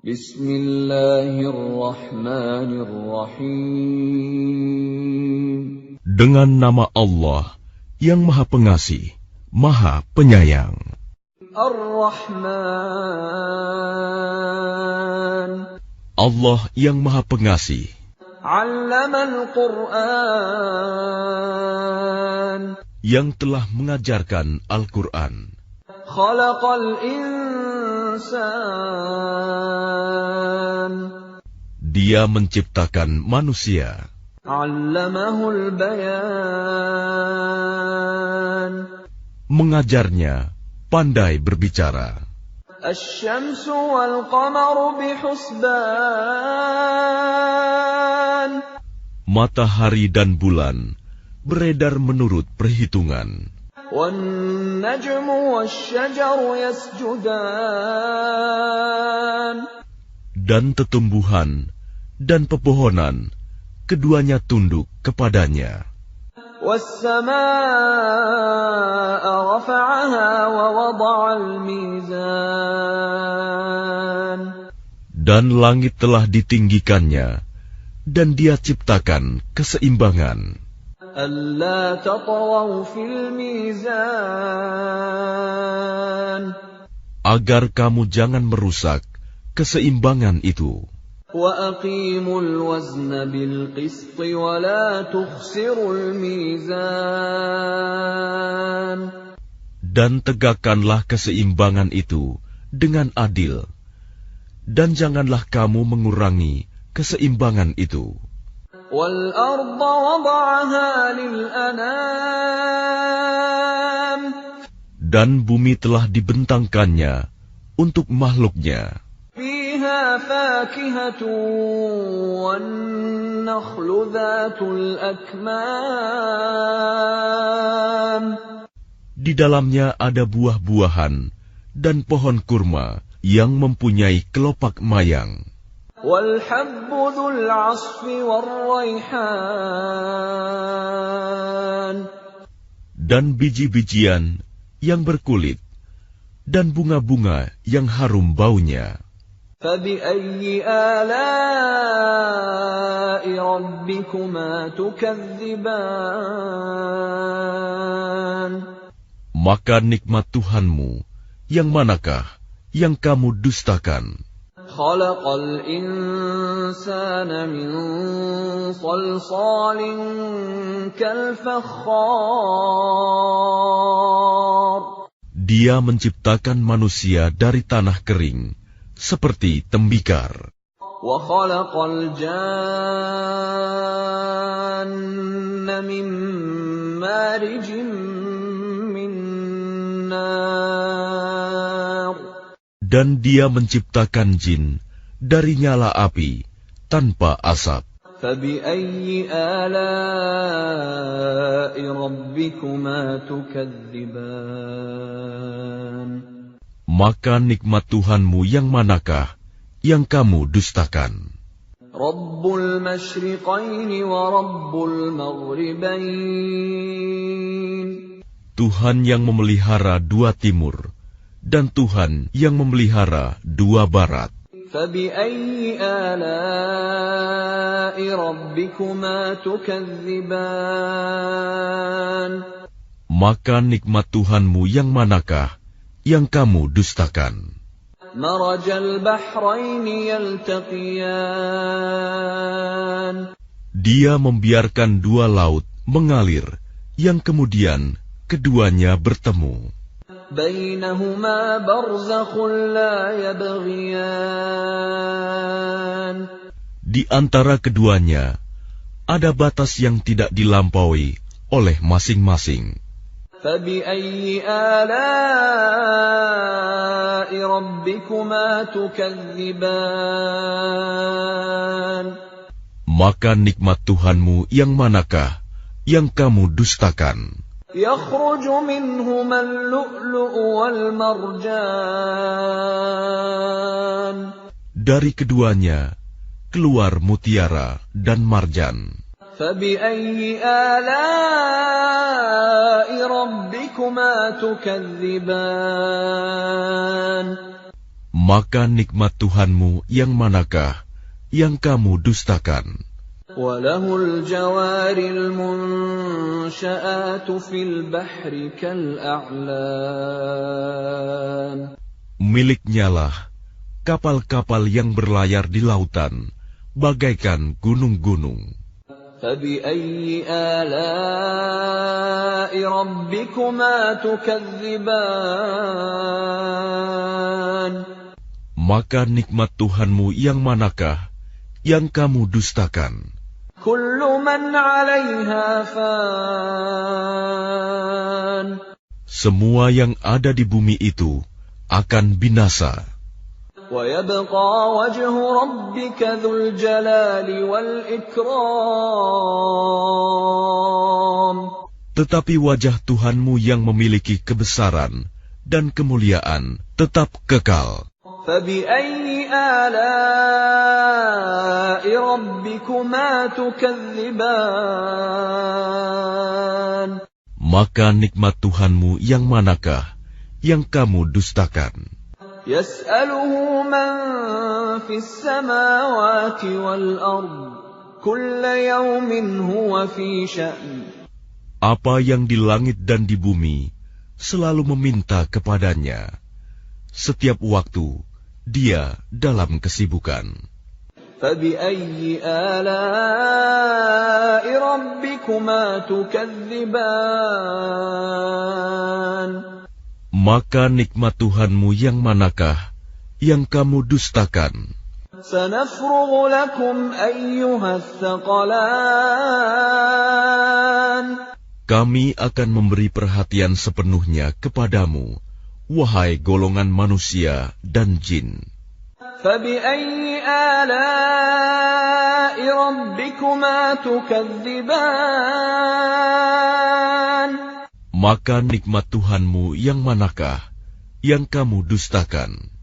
Bismillahirrahmanirrahim. Dengan nama Allah yang Maha Pengasih, Maha Penyayang. Ar-Rahman. Allah yang Maha Pengasih. 'Allamal Qur'an. Yang telah mengajarkan Al-Quran. Khalaqal insan. Dia menciptakan manusia. 'Allamahul bayan. Mengajarnya pandai berbicara. Asy-syamsu wal qamaru bihusban. Matahari dan bulan beredar menurut perhitungan. Wan najmu wasy-syajaru yasjudan. Dan tetumbuhan dan pepohonan keduanya tunduk kepadanya. Was-samaa'a rafa'aha wa wada'al mizan. Dan langit telah ditinggikannya, dan Dia ciptakan keseimbangan. Alla tatghaw fil mizan. Agar kamu jangan merusak keseimbangan itu. Wa aqimul wazna bil qist wa la tukhsirul mizan. Dan tegakkanlah keseimbangan itu dengan adil, dan janganlah kamu mengurangi keseimbangan itu. Wal arda wada'aha lil anam. Dan bumi telah dibentangkannya untuk makhluknya. Fiha fakihatu wan nakhlu dhatul akmam. Di dalamnya ada buah-buahan dan pohon kurma yang mempunyai kelopak mayang. Wal habbu dzul 'asfi war raihan. Dan biji-bijian yang berkulit dan bunga-bunga yang harum baunya. فَبِأَيِّ آلَاءِ رَبِّكُمَا تُكَذِّبَانِ. Maka nikmat Tuhanmu, yang manakah yang kamu dustakan? خَلَقَ الْإِنسَانَ مِنْ صَلْصَالٍ كَالْفَخَّارِ. Dia menciptakan manusia dari tanah kering, seperti tembikar. وَخَلَقَ الْجَانَّ مِنْ مَارِجٍ مِنْ نَارٍ. Dan Dia menciptakan jin dari nyala api tanpa asap. فَبِأَيِّ آلَاءِ رَبِّكُمَا تُكَذِّبَانِ. Maka nikmat Tuhanmu yang manakah yang kamu dustakan? Rabbul masyriqaini wa rabbul maghribain. Tuhan yang memelihara dua timur dan Tuhan yang memelihara dua barat. فَبِأَيِّ آلَاءِ رَبِّكُمَا تُكَذِّبَانِ. Maka nikmat Tuhanmu yang manakah yang kamu dustakan? Marajal bahraini yaltaqiyan. Dia membiarkan dua laut mengalir, yang kemudian keduanya bertemu. Bainahuma barzakhun la yabghiyan. Di antara keduanya ada batas yang tidak dilampaui oleh masing-masing. فَبِأَيِّ آلَاءِ رَبِّكُمَا تُكَذِّبَانِ. Maka nikmat Tuhanmu yang manakah yang kamu dustakan? يَخْرُجُ مِنْهُمَا اللُّؤْلُؤُ وَالْمَرْجَانُ. Dari keduanya keluar mutiara dan marjan. فَبِأَيِّ آلَاءِ رَبِّكُمَا تُكَذِّبَانِ. Maka nikmat Tuhanmu yang manakah yang kamu dustakan? وَلَهُ الْجَوَارِ الْمُنشَآتُ فِي الْبَحْرِ كَالْأَعْلَامِ. Miliknya lah kapal-kapal yang berlayar di lautan, bagaikan gunung-gunung. فَبِأَيِّ آلَاءِ رَبِّكُمَا تُكَذِّبَانِ. Maka nikmat Tuhanmu yang manakah yang kamu dustakan? كُلُّ مَنْ عَلَيْهَا فَانٍ. Semua yang ada di bumi itu akan binasa. وَيَبْقَى وَجْهُ رَبِّكَ ذُو الْجَلَالِ وَالْإِكْرَامِ. Tetapi wajah Tuhanmu yang memiliki kebesaran dan kemuliaan tetap kekal. فَبِأَيِّ آلَاءِ رَبِّكُمَا تُكَذِّبَانِ. Maka nikmat Tuhanmu yang manakah yang kamu dustakan? يَسْأَلُهُ مَنْ فِي السَّمَاوَاتِ وَالْأَرْضِ كُلَّ يَوْمٍ هُوَ فِي شَأْنٍ. Apa yang di langit dan di bumi selalu meminta kepadanya. Setiap waktu dia dalam kesibukan. فَبِأَيِّ آلَاءِ رَبِّكُمَا تُكَذِّبَانِ. Maka nikmat Tuhanmu yang manakah yang kamu dustakan? سَنَفْرُغُ لَكُمْ أَيُّهَا الثَّقَلَانِ. Kami akan memberi perhatian sepenuhnya kepadamu, wahai golongan manusia dan jin. فَبِأَيِّ آلَاءِ رَبِّكُمَا تُكَذِّبَانِ. Maka nikmat Tuhanmu yang manakah yang kamu dustakan?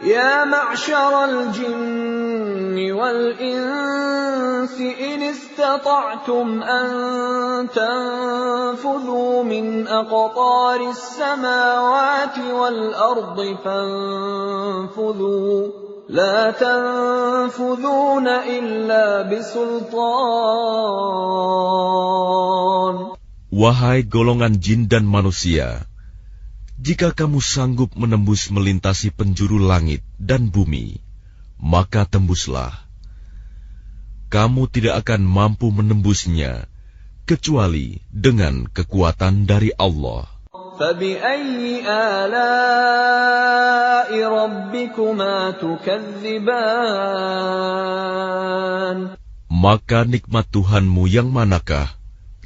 يَا مَعْشَرَ الْجِنِّ وَالْإِنسِ إِنِ اسْتَطَعْتُمْ أَن تَنفُذُوا مِنْ أَقْطَارِ السَّمَاوَاتِ وَالْأَرْضِ فَانفُذُوا لَا تَنفُذُونَ إِلَّا بِسُلْطَانٍ. Wahai golongan jin dan manusia, jika kamu sanggup menembus melintasi penjuru langit dan bumi, maka tembuslah. Kamu tidak akan mampu menembusnya, kecuali dengan kekuatan dari Allah. فَبِأَيِّ آلَاءِ رَبِّكُمَا تُكَذِّبَانِ. Maka nikmat Tuhanmu yang manakah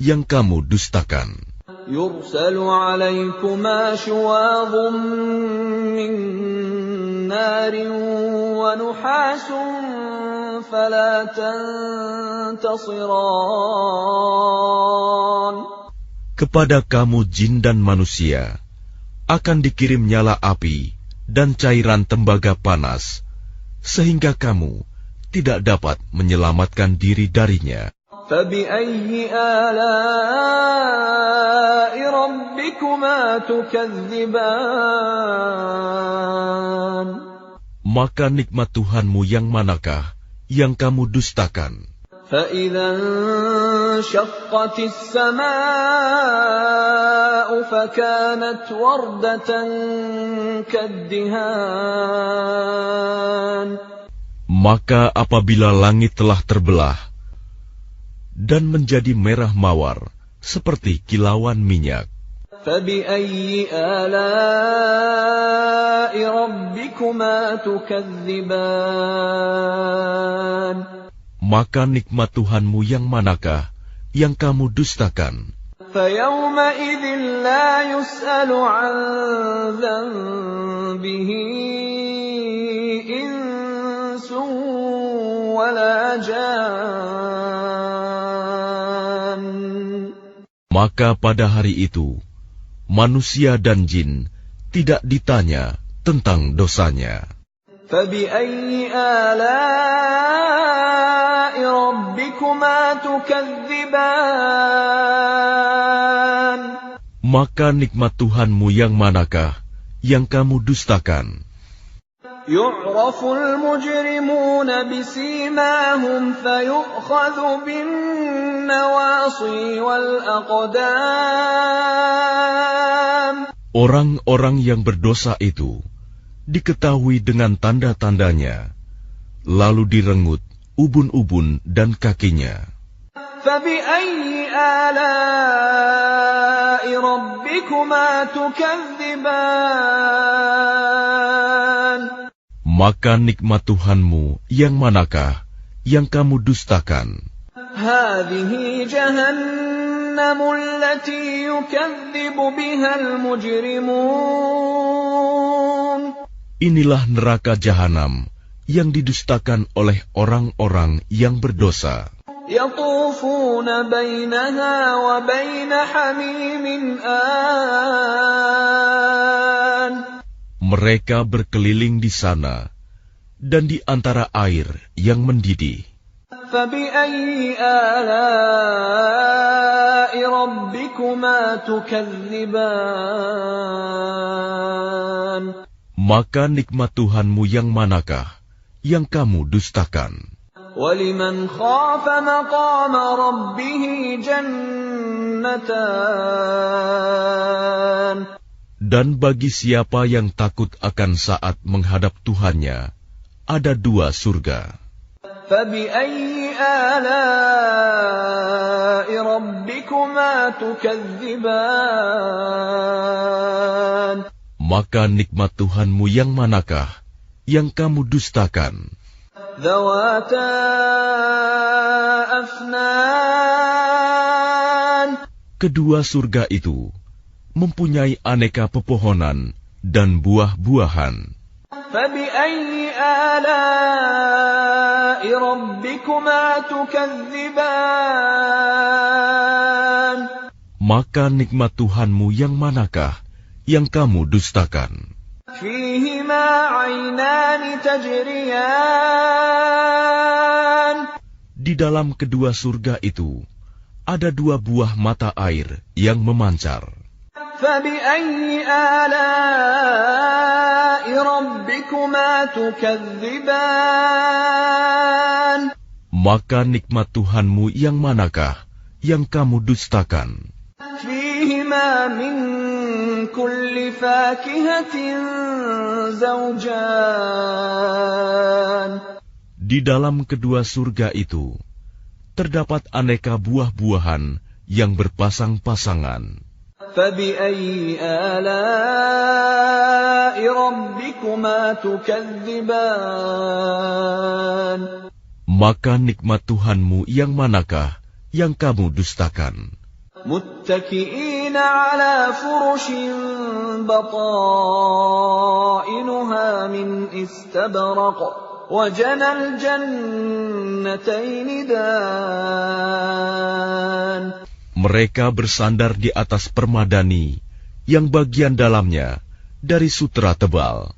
yang kamu dustakan? يُرْسَلُ عَلَيْكُمَا شُوَاظٌ مِّن نَّارٍ وَنُحَاسٌ فَلَا تَنتَصِرَانِ. Kepada kamu jin dan manusia akan dikirim nyala api dan cairan tembaga panas, sehingga kamu tidak dapat menyelamatkan diri darinya. فَبِأَيِّ آلَاءِ رَبِّكُمَا تُكَذِّبَانِ. Maka nikmat Tuhanmu yang manakah yang kamu dustakan? فَإِذَا انشَقَّتِ السَّمَاءُ فَكَانَتْ وَرْدَةً كَالدِّهَانِ. Maka apabila langit telah terbelah dan menjadi merah mawar seperti kilauan minyak, فَبِأَيِّ آلَاءِ رَبِّكُمَا تُكَذِّبَانِ. maka nikmat Tuhanmu yang manakah yang kamu dustakan? فَيَوْمَئِذٍ لَا يُسْأَلُ عَنْ ذَنبِهِ إِنسٌ وَلَا جَانٌّ. Maka pada hari itu, manusia dan jin tidak ditanya tentang dosanya. فَبِأَيِّ آلَاءِ رَبِّكُمَا تُكَذِّبَانِ. Maka nikmat Tuhanmu yang manakah yang kamu dustakan? يُعْرَفُ الْمُجْرِمُونَ بِسِيمَاهُمْ فَيُؤْخَذُ بِالنَّوَاصِي وَالْأَقْدَامِ. Orang-orang yang berdosa itu diketahui dengan tanda-tandanya, lalu direngut ubun-ubun dan kakinya. فَبِأَيِّ آلَاءِ رَبِّكُمَا تُكَذِّبَانِ. Maka nikmat Tuhanmu yang manakah yang kamu dustakan? هَٰذِهِ جَهَنَّمُ الَّتِي يُكَذِّبُ بِهَا الْمُجْرِمُونَ. Inilah neraka jahanam yang didustakan oleh orang-orang yang berdosa. يَطُوفُونَ بَيْنَهَا وَبَيْنَ حَمِيمٍ آنٍ. Mereka berkeliling di sana dan di antara air yang mendidih. فَبِأَيِّ آلَاءِ رَبِّكُمَا تُكَذِّبَانِ. Maka nikmat Tuhanmu yang manakah yang kamu dustakan? وَلِمَنْ خَافَ مَقَامَ رَبِّهِ جَنَّتَانِ. Dan bagi siapa yang takut akan saat menghadap Tuhannya, ada 2 surga. فَبِأَيِّ آلَاءِ رَبِّكُمَا تُكَذِّبَانِ. Maka nikmat Tuhanmu yang manakah yang kamu dustakan? ذَوَاتَا أَفْنَانٍ. Kedua surga itu mempunyai aneka pepohonan dan buah-buahan. فَبِأَيِّ آلَاءِ رَبِّكُمَا تُكَذِّبَانِ. Maka nikmat Tuhanmu yang manakah yang kamu dustakan? فِيهِمَا عَيْنَانِ تَجْرِيَانِ. Di dalam kedua surga itu ada 2 buah mata air yang memancar. فَبِأَيِّ آلَاءِ رَبِّكُمَا تُكَذِّبَانِ. Maka nikmat Tuhanmu yang manakah yang kamu dustakan? فِيهِمَا مِن كُلِّ فَاكِهَةٍ زَوْجَانِ. Di dalam kedua surga itu terdapat aneka buah-buahan yang berpasang-pasangan. فَبِأَيِّ آلَاءِ رَبِّكُمَا تُكَذِّبَانِ. Maka nikmat Tuhanmu yang manakah yang kamu dustakan? مُتَّكِئِينَ عَلَى فُرُشٍ بَطَائِنُهَا مِنْ إِسْتَبْرَقٍ وَجَنَى الْجَنَّتَيْنِ دَانٍ. Mereka bersandar di atas permadani yang bagian dalamnya dari sutera tebal,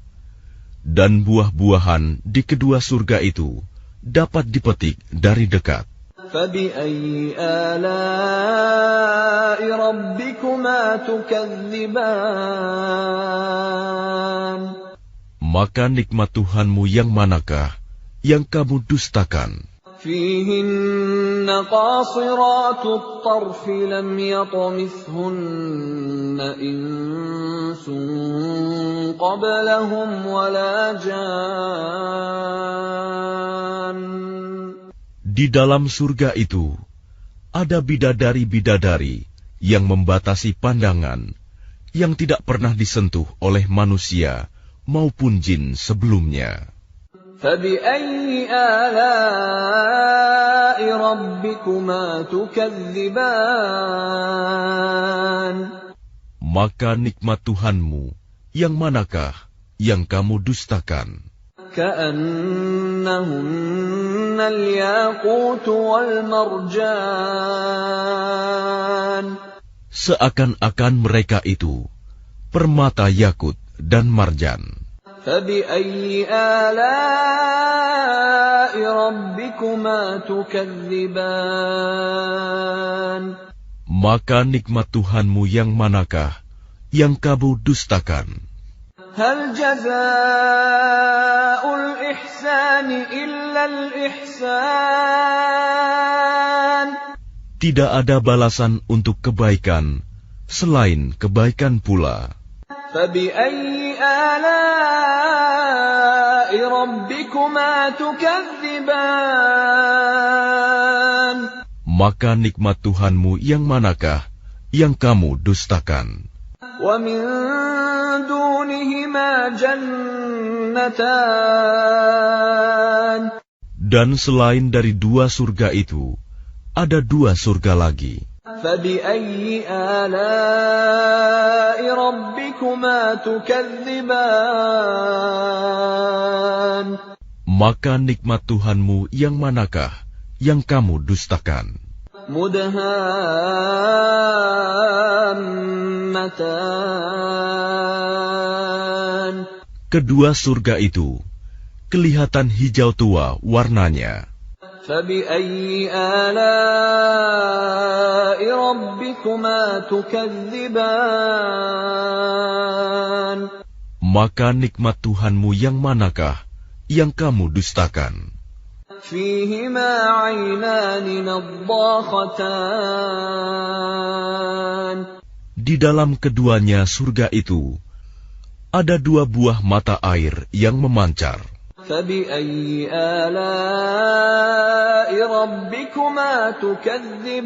dan buah-buahan di kedua surga itu dapat dipetik dari dekat. فَبِأَيِّ آلَاءِ رَبِّكُمَا تُكَذِّبَانِ. Maka nikmat Tuhanmu yang manakah yang kamu dustakan? فِيهِنَّ قَاصِرَاتُ الطَّرْفِ لَمْ يَطْمِثْهُنَّ إِنسٌ قَبْلَهُمْ وَلَا جَانٌّ. Di dalam surga itu ada bidadari-bidadari yang membatasi pandangan, yang tidak pernah disentuh oleh manusia maupun jin sebelumnya. فَبِأَيِّ آلَاءِ رَبِّكُمَا تُكَذِّبَانِ. Maka nikmat Tuhanmu yang manakah yang kamu dustakan? كَأَنَّهُنَّ الْيَاقُوتُ وَالْمَرْجَانُ. Seakan-akan mereka itu permata yakut dan marjan. فَبِأَيِّ آلَاءِ رَبِّكُمَا تُكَذِّبَانِ. Maka nikmat Tuhanmu yang manakah yang kamu dustakan? هل جزاء الإحسان إلا الإحسان. Tidak ada balasan untuk kebaikan selain kebaikan pula. فبأي آلاء ربكما تكذبان. Maka nikmat Tuhanmu yang manakah yang kamu dustakan? ومن دونهما جنتان. Dan selain dari dua surga itu, ada dua surga lagi. فبأي آلاء ربكما تكذبان. Maka nikmat Tuhanmu yang manakah yang kamu dustakan? مدهامتان. Kedua surga itu kelihatan hijau tua warnanya. فبأي آلاء ربكما تكذبان. Maka nikmat Tuhanmu yang manakah yang kamu dustakan? فيهما عينان نضاختان. Di dalam keduanya surga itu ada dua buah mata air yang memancar. فبأي آلاء ربكما تكذبان.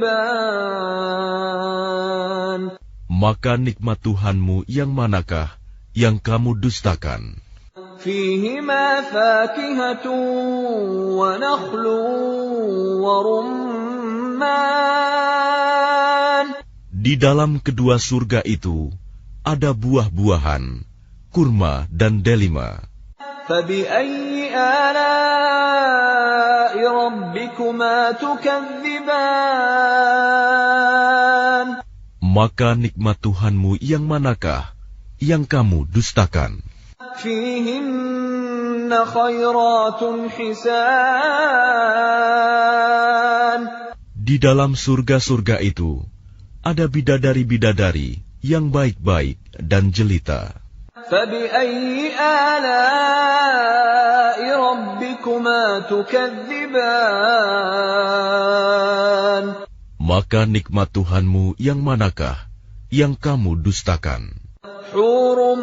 Maka nikmat Tuhanmu yang manakah yang kamu dustakan? فيهما فاكهة ونخل ورمان. Di dalam kedua surga itu ada buah-buahan, kurma dan delima. فبأي آلاء ربكما تكذبان. Maka nikmat Tuhanmu yang manakah yang kamu dustakan? فيهن خيرات حسان. Di dalam surga-surga itu ada bidadari-bidadari yang baik-baik dan jelita. فبأي آلاء ربكما تكذبان. Maka nikmat Tuhanmu yang manakah yang kamu dustakan? حور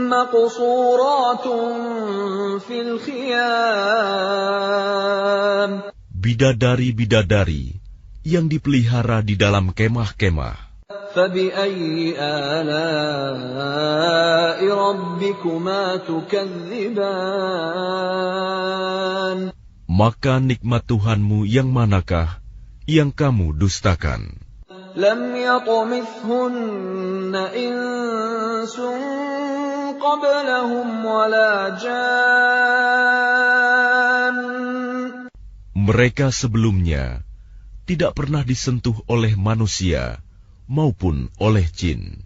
مقصورات في الخيام. Bidadari-bidadari yang dipelihara di dalam kemah-kemah. فبأي آلاء ربكما تكذبان. Maka nikmat Tuhanmu yang manakah yang kamu dustakan? لم يطمثهن إنس قبلهم ولا جان. Mereka sebelumnya tidak pernah disentuh oleh manusia maupun oleh jin.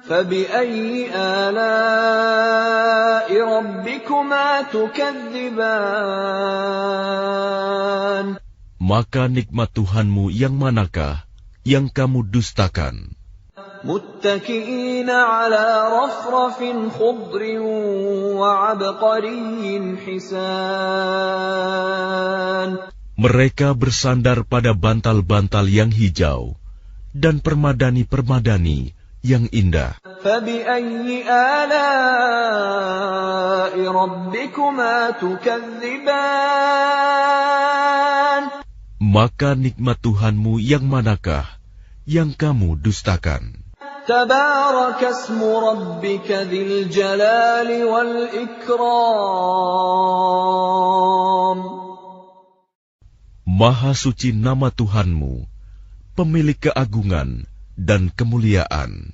فبأي آلاء ربكما تكذبان. Maka nikmat Tuhanmu yang manakah yang kamu dustakan? متكئين على رفرف خضر وعبقري حسان. Mereka bersandar pada bantal-bantal yang hijau dan permadani-permadani yang indah. فبأي آلاء ربكما تكذبان. Maka nikmat Tuhanmu yang manakah yang kamu dustakan? تبارك اسم ربك ذي الجلال والإكرام. Maha suci nama Tuhanmu, pemilik keagungan dan kemuliaan.